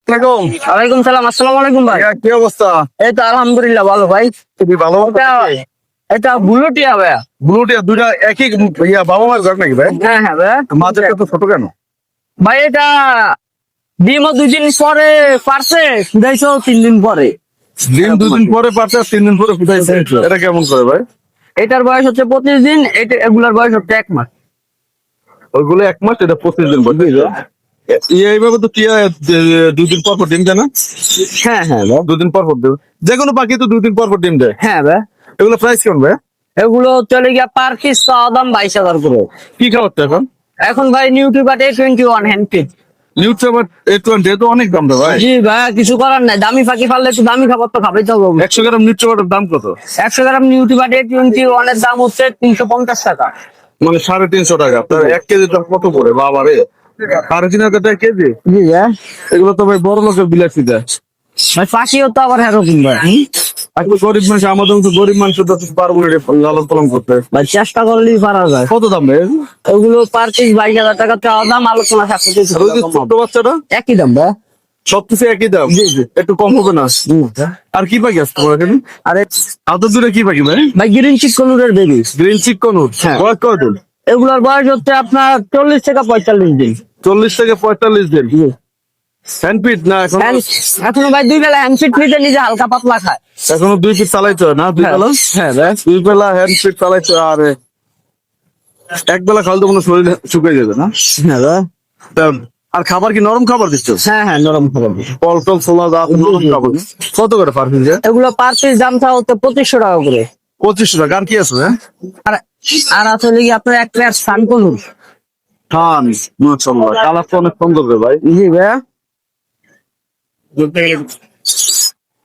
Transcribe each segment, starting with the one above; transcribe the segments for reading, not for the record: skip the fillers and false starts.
ওয়ালাইকুম সালাম। আসসালামু আলাইকুম ভাই। কি অবস্থা? এই তো আলহামদুলিল্লাহ ভালো ভাই। তুমি ভালো? এটা বুলুটিয়া ভাই। ব্লুটিয়া দুইটা একই বাবা মার ঘর নাকি ভাই? হ্যাঁ হ্যাঁ ভাই। মাঝেরটা তো ছোট কেন? ভাই এটা ডিমও 2 দিন পরে পারছে, খুদাইছো 3 দিন পরে। ডিম 2 দিন পরে পারছে, 3 দিন পরে ফুটাইছে। এটা কেমন করে ভাই? এটার বয়স হচ্ছে 25 দিন, এগুলার বয়স হচ্ছে 1 মাস। ওইগুলো 1 মাস, এটা 25 দিন পর। এইভাবে তো টিয়া 2 দিন পর পর ডিম দেয় না? হ্যাঁ হ্যাঁ ভাই। 2 দিন পর পর দেবে। যে কোনো পাখি তো 2 দিন পর পর ডিম দেয়। হ্যাঁ ভাই। এগুলো প্রাইস কেমন ভাই? এগুলো চলে গিয়া পার পিস দাম 22,000 করে। কি খাওয়াচ্ছে এখন? এখন ভাই নিউট্রিবাট A21 হ্যান্ডপিক। নিউট্রাবার A20 তো অনেক দাম রে ভাই। জি ভাই, কিছু করার নাই, দামি পাখি পারলে একটু দামি খাবার তো খাবেই তো হবে। 100 গ্রাম নিউট্রাবারের দাম কত? 100 গ্রাম নিউট্রিবাট A21 এর দাম হচ্ছে 350 টাকা। মানে 350 টাকা। তার 1 কেজি দাম কত করে বাবা রে? 3,500 টাকা কেজি। জি ভাই। এগুলো তো ভাই বড় লোকের বিলাসিতা। ভাই পাখিও তো আবার এরকম ভাই। আসলে গরিব মানুষ, আমাদের মতো গরিব মানুষ তো পারবো না লালন পালন করতে। ভাই চেষ্টা করলেই পারা যায়। কত দাম ভাই? ওগুলো পার পিস 22,000 টাকা চাওয়া দাম, আলোচনা সাপেক্ষে আর ওই যে ছোট বাচ্চাটা একই দাম ভাই। সবকিছু একই দাম। জি জি। একটু কম হবে না? আর কি পাখি আছে তোমার এখানে? আরে আদর দূরে কি পাখি ভাই? ভাই গ্রিন চিকনুরের বেবি। Green cheek conure. হ্যাঁ। বয়স কতদিন? এগুলোর বয়স হচ্ছে আপনার 40 থেকে 45 দিন। 40 থেকে 45 দিন। হ্যান্ডপিট না এখন? এখনো ভাই 2 বেলা হ্যান্ডফিট নিতে নিজে হালকা পাতলা খায়। এখনো 2 ফিট চালাইছো না? 2 হ্যাঁ। বেলা? হ্যাঁ ভাই। 2 বেলা হ্যান্ডপিট চালাইছো। আর এক বেলা খাওয়ালে তো কোনো শরীর শুকিয়ে যাবে না? হ্যাঁ ভাই। তা আর খাবার কি নরম খাবার দিচ্ছ? হ্যাঁ হ্যাঁ, নরম খাবার। ফল টল ছোলা দাঁত নরম খাবার। কত করে পার পিস? এগুলো পার পিস দাম চা হচ্ছে 2500 টাকা করে। 25 টাকা। আর কি আছে হ্যাঁ? আর আর আসলে কি আপনার এক প্লেট সানকনুর। খান মাশাআল্লাহ, কালার তো অনেক সুন্দর রে ভাই। জি ভাই।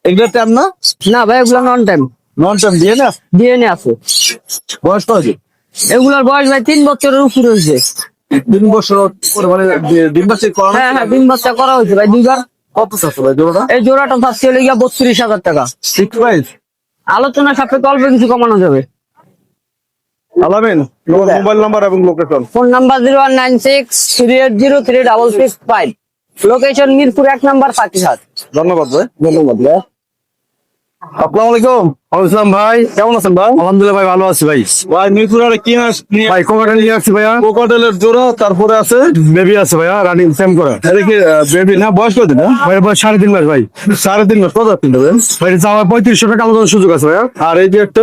এগুলো টাইম না? না ভাই, এগুলো নন টাইম। নন টাইম দিয়ে না? ডিএনএ আছে। বয়স কত? এগুলোর বয়স ভাই 3 বছরের উপরে হয়েছে। 3 বছর পরে মানে ডিম বাচ্চা করা? হ্যাঁ হ্যাঁ, 3 বাচ্চা করা হয়েছে ভাই 2 বার। কত চাচ্ছ ভাই জোড়াটা? এই জোড়াটা থাকছে হলে গিয়া 32,000 টাকা। Fix price? আলোচনা সাপেক্ষে অল্প কিছু কমানো যাবে। আলামিন মোবাইল নাম্বার এবং location. Phone number 0196380365। Location Mirpur 1 number Pakihat. ধন্যবাদ ভাই। ধন্যবাদ ভাই। আসসালামু আলাইকুম। আসসালাম ভাই, কেমন আছেন ভাই? আলহামদুলিল্লাহ ভাই, ভালো আছি ভাই। ভাই মিরপুরে কি ভাই কোকাটা নিয়ে আসছি ভাইয়া, কোকাটেলের জোড়া, তারপরে আছে বেবি আছে ভাইয়া, রানিং সেম করা। এটা কি বেবি না? বয়স কত না? ভাই বয়স 3.5 মাস ভাই। 3.5 মাস। কত কিনতে হবে? ভাই যাওয়া 3500 টাকা আলোচনার সুযোগ আছে ভাইয়া। আর এই যে একটা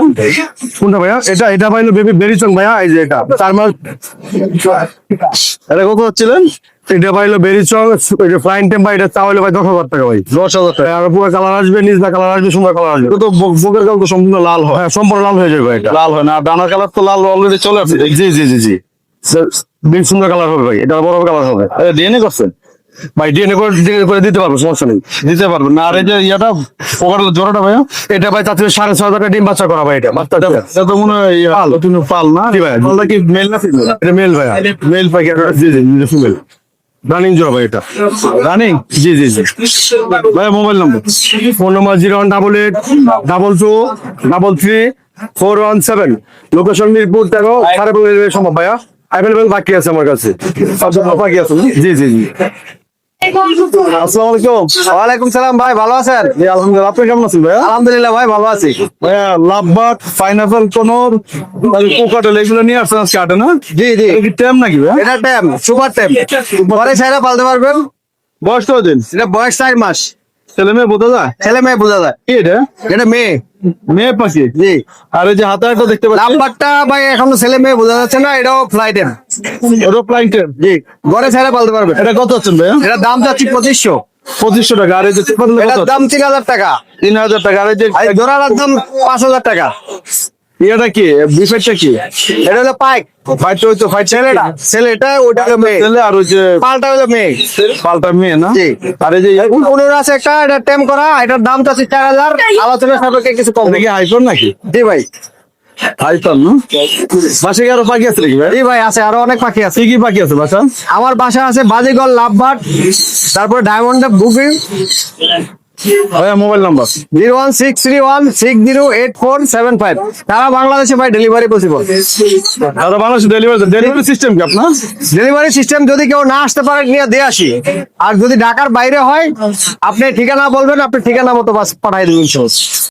কোনটা ভাইয়া? এটা পাইলো বেবি বেরিচং ভাইয়া, এই যে এটা 4 মাস। এটা কত হচ্ছিলেন? এটা পাইলো বেরিচং, এটা ফ্লাইং টেম ভাই, এটা চাওয়াইলো ভাই 10,000 টাকা ভাই। 10,000 টাকা। আর পুরো কালার আসবে, নিজলা কালার আসবে, সুন্দর কালার আসবে। এটা তো বুকের কাল তো সম্পূর্ণ লাল হয়। হ্যাঁ সম্পূর্ণ লাল হয়ে যাবে ভাই এটা। লাল হয় না? আর ডানার কালার তো লাল অলরেডি চলে আসছে। জি জি জি জি, বেশ সুন্দর কালার হবে ভাই, এটা বড় কালার হবে ডিএনএ করছেন? ভাই। ডিএনএ করে দিতে পারবো, সমস্যা নেই। দিতে পারবেন না? আর এই যে ইয়াটা কোকাটেলের জোড়াটা ভাইয়া? এটা ভাই তাতে 6,500 টাকা ডিম বাচ্চা করা ভাই, এটা বাচ্চা এটা তো মনে হয় তুমি পাল না? জি ভাইয়া। পালটা কি মেল না ফিমেল? এটা মেল ভাইয়া। মেল পাখি। জি জি, ফিমেল রানিং জোড়া ভাই এটা। রানিং? জি জি জি। ভাইয়া মোবাইল নম্বর? ফোন নম্বর 0188223417। লোকেশন মিরপুর 13, সাড়ে 15 সম্ভব ভাইয়া। অ্যাভেলেবেল বাকি আছে আমার কাছে, সব পাখি আছে? জি জি জি। আসসালামু আলাইকুম। ওয়ালাইকুম সালাম ভাই, ভালো আছেন? জি আলহামদুলিল্লাহ। আপনি কেমন আছেন ভাইয়া? আলহামদুলিল্লাহ ভাই, ভালো আছি। ভাইয়া লাভবার্ড, পাইনাপেল, কোনর, কোকাটেল এগুলো নিয়ে আসছেন আজকে হাটে না? জি জি। এটা কি টেম নাকি ভাইয়া? এটা ট্যাম, সুপার ট্যাম। পরে ছাইরা পালতে পারবেন। বয়স কতদিন? এটা বয়স 4 মাস। ছেলে মেয়ে বোঝা যায়? ছেলে মেয়ে বোঝা যায়। কি এটা? এটা মেয়ে। মেয়ে পাখি? জি। আর এই যে হাতে একটা দেখতে পাচ্ছি, নাম্বারটা ভাই এখনো ছেলে মেয়ে বোঝা যাচ্ছে না, এটাও ফ্লাই ট্যাম। ওটা ফ্লাইং টেম। জি, ঘরে ছাইরা পালতে পারবেন। এটা কত হচ্ছেন ভাইয়া? এটা দাম যাচ্ছে 2500। 2500 টাকা। আর এই যে কোকাটেল এটার কত? দাম 3000 টাকা। 3000 টাকা। আর এই যে আর এই জোড়াটার দাম 5000 টাকা। ইয়েটা কি, বিফেটটা কি? এটা হলো পাইক। ফাইটটা হচ্ছে ফাইট ছেলেটা, ছেলেটা ওটা হলো মেয়ে। ছেলে, আর ওই যে পালটা হলো মেয়ে। পাল্টা মেয়ে না? জি। আর এই যে উনুর আছে একটা, এটা ট্যাম করা, এটার দাম যাচ্ছে 4000। আলোচনা সাপেক্ষে কিছু কম। এটা কি আইফোন নাকি? জি ভাই। আইফোন না? বাসে কি আরো পাখি আছে নাকি ভাই? জি ভাই, আছে, আরো অনেক পাখি আছে। কি কি পাখি আছে বাসা? আমার বাসা আছে বাজিগর, লাভবার্ড, তারপরে ডায়মন্ড বুকিং, ভাইয়া মোবাইল নাম্বার 01631608475। সারা বাংলাদেশে ভাই ডেলিভারি পসিবল। দাদা বাংলাদেশ ডেলিভারি সিস্টেম কি আপনার? ডেলিভারি সিস্টেম যদি কেউ না আসতে পারে নিয়ে দিয়ে আসি, আর যদি ঢাকার বাইরে হয় আপনি ঠিকানা বলবেন, আপনি ঠিকানা মতো বাস পাঠাই দেবেন।